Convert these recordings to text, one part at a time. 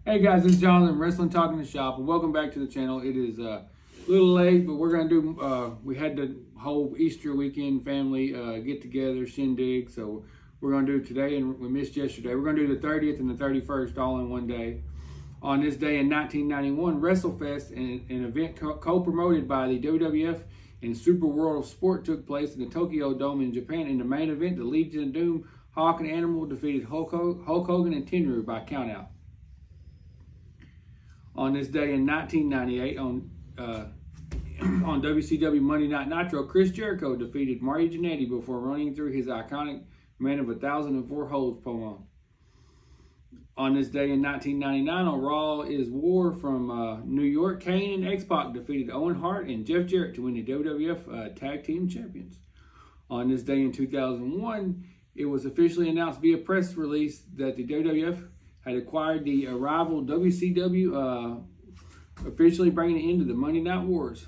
Hey guys, this is Jonathan, Wrestling Talk in the Shop, and welcome back to the channel. It is a little late, but we're going to do, we had the whole Easter weekend family get together, shindig, so we're going to do it today, and we missed yesterday. We're going to do the 30th and the 31st all in one day. On this day in 1991, WrestleFest, an event co-promoted by the WWF and Super World of Sport, took place in the Tokyo Dome in Japan. In the main event, the Legion of Doom, Hawk and Animal defeated Hulk Hogan and Tenryu by countout. On this day in 1998, on WCW Monday Night Nitro, Chris Jericho defeated Marty Jannetty before running through his iconic Man of 1,004 Holds promo. On this day in 1999, on Raw is War from New York, Kane and X-Pac defeated Owen Hart and Jeff Jarrett to win the WWF Tag Team Champions. On this day in 2001, it was officially announced via press release that the WWF had acquired the rival WCW, officially bringing an end to the Monday Night Wars.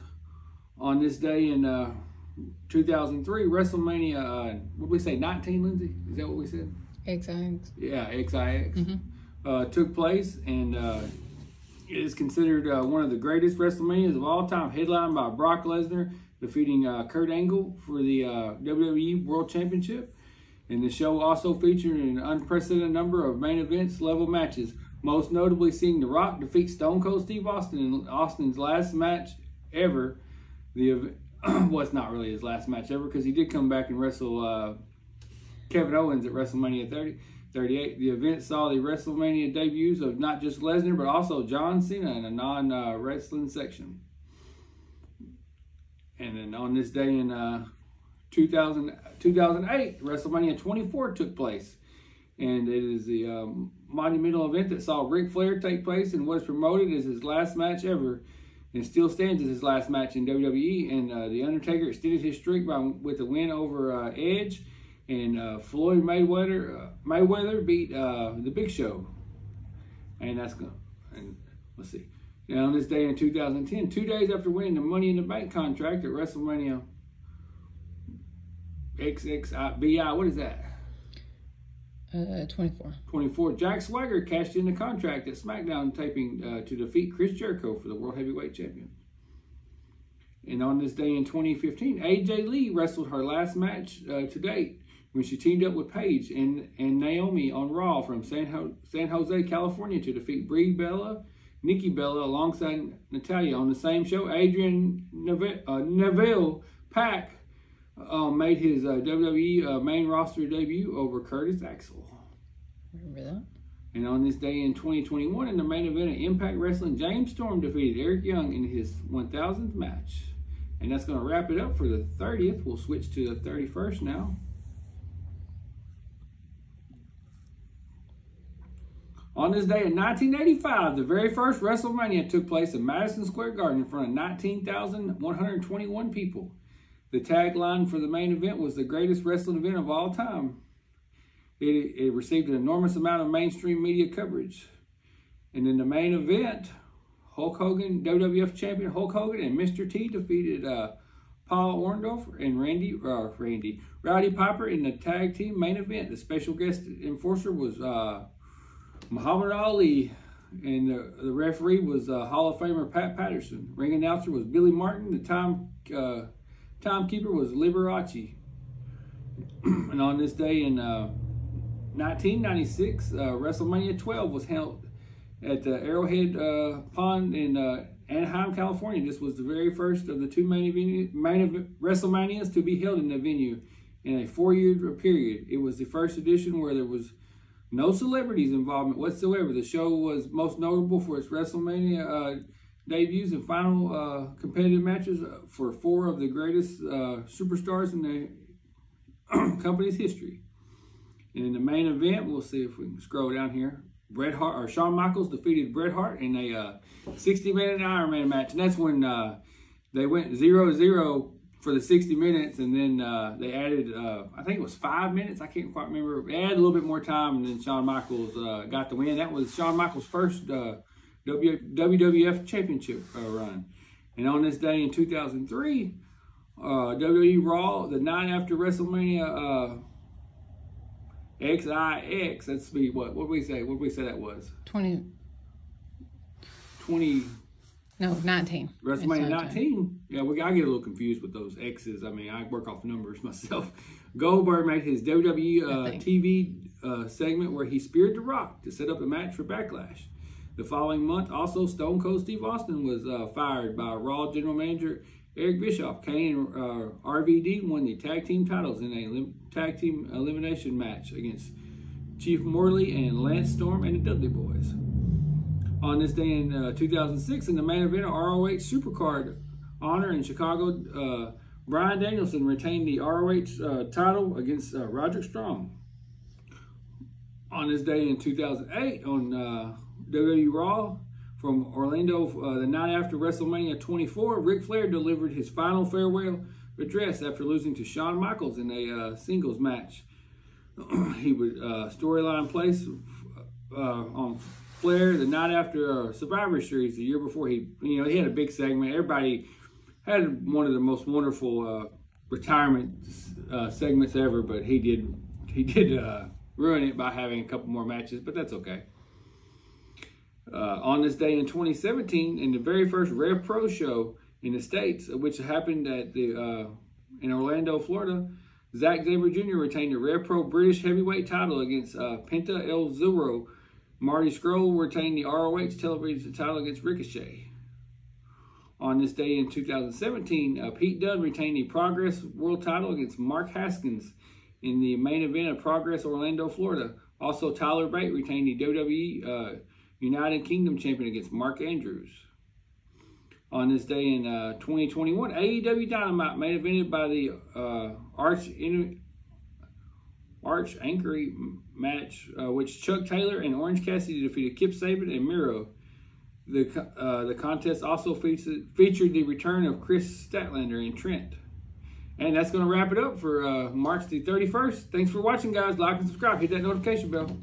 On this day in 2003, WrestleMania, what did we say, 19, Lindsay? Is that what we said? XIX. Yeah, XIX. Took place, and it is considered one of the greatest WrestleManias of all time, headlined by Brock Lesnar defeating Kurt Angle for the WWE World Championship. And the show also featured an unprecedented number of main events level matches, most notably seeing The Rock defeat Stone Cold Steve Austin in Austin's last match ever. Well, it's not really his last match ever, because he did come back and wrestle Kevin Owens at WrestleMania 38. The event saw the WrestleMania debuts of not just Lesnar, but also John Cena in a non-wrestling section. And then on this day in 2008, WrestleMania 24 took place, and it is the monumental event that saw Ric Flair take place in what is promoted as his last match ever, and still stands as his last match in WWE. And The Undertaker extended his streak with a win over Edge, and Floyd Mayweather beat The Big Show. And that's good. And let's see. Now on this day in 2010, 2 days after winning the Money in the Bank contract at WrestleMania XXVI, what is that? 24. Jack Swagger cashed in the contract at SmackDown taping to defeat Chris Jericho for the World Heavyweight Champion. And on this day in 2015, AJ Lee wrestled her last match to date when she teamed up with Paige and Naomi on Raw from San Jose, California, to defeat Brie Bella, Nikki Bella alongside Natalya. On the same show, Adrian Neville Pac made his WWE main roster debut over Curtis Axel. Remember that? And on this day in 2021, in the main event of Impact Wrestling, James Storm defeated Eric Young in his 1000th match. And that's going to wrap it up for the 30th. We'll switch to the 31st now. On this day in 1985, the very first WrestleMania took place in Madison Square Garden in front of 19,121 people. The tagline for the main event was the greatest wrestling event of all time. It received an enormous amount of mainstream media coverage. And in the main event, Hulk Hogan, WWF champion Hulk Hogan, and Mr. T defeated Paul Orndorff and Rowdy Piper in the tag team main event. The special guest enforcer was Muhammad Ali, and the referee was Hall of Famer Pat Patterson. Ring announcer was Billy Martin. The timekeeper was Liberace. And on this day in 1996, WrestleMania 12 was held at the Arrowhead Pond in Anaheim, California. This was the very first of the two main WrestleManias to be held in the venue in a 4-year period. It was the first edition where there was no celebrities involvement whatsoever. The show was most notable for its WrestleMania debuts and final competitive matches for 4 of the greatest superstars in the company's history. And in the main event, we'll see if we can scroll down here. Shawn Michaels defeated Bret Hart in a 60-minute Iron Man match, and that's when they went 0-0 for the 60 minutes, and then they added, I think it was 5 minutes. I can't quite remember. They added a little bit more time, and then Shawn Michaels got the win. That was Shawn Michaels' first WWF Championship run. And on this day in 2003, WWE Raw, the night after WrestleMania XIX, that's be what did we say? What did we say that was? 20. 19. WrestleMania 19. Yeah, I get a little confused with those X's. I mean, I work off numbers myself. Goldberg made his WWE TV segment where he speared The Rock to set up a match for Backlash. The following month, also, Stone Cold Steve Austin was fired by Raw General Manager Eric Bischoff. Kane and RVD won the tag team titles in a tag team elimination match against Chief Morley and Lance Storm and the Dudley Boys. On this day in 2006, in the main event of ROH Supercard Honor in Chicago, Bryan Danielson retained the ROH title against Roderick Strong. On this day in 2008, on WWE Raw from Orlando, the night after WrestleMania 24, Ric Flair delivered his final farewell address after losing to Shawn Michaels in a singles match. He would storyline place on Flair the night after Survivor Series the year before. He had a big segment. Everybody had one of the most wonderful retirement segments ever, but he did ruin it by having a couple more matches, but that's okay. On this day in 2017, in the very first Rev Pro show in the States, which happened at in Orlando, Florida, Zack Sabre Jr. retained the Rev Pro British Heavyweight title against Penta El Zuro. Marty Scurll retained the ROH television title against Ricochet. On this day in 2017, Pete Dunne retained the Progress World title against Mark Haskins in the main event of Progress Orlando, Florida. Also, Tyler Bate retained the WWE United Kingdom champion against Mark Andrews. On this day in 2021, AEW Dynamite main evented by the Arch Anchory match, which Chuck Taylor and Orange Cassidy defeated Kip Sabian and Miro. The contest also featured the return of Chris Statlander and Trent. And that's going to wrap it up for March the 31st. Thanks for watching, guys. Like and subscribe. Hit that notification bell.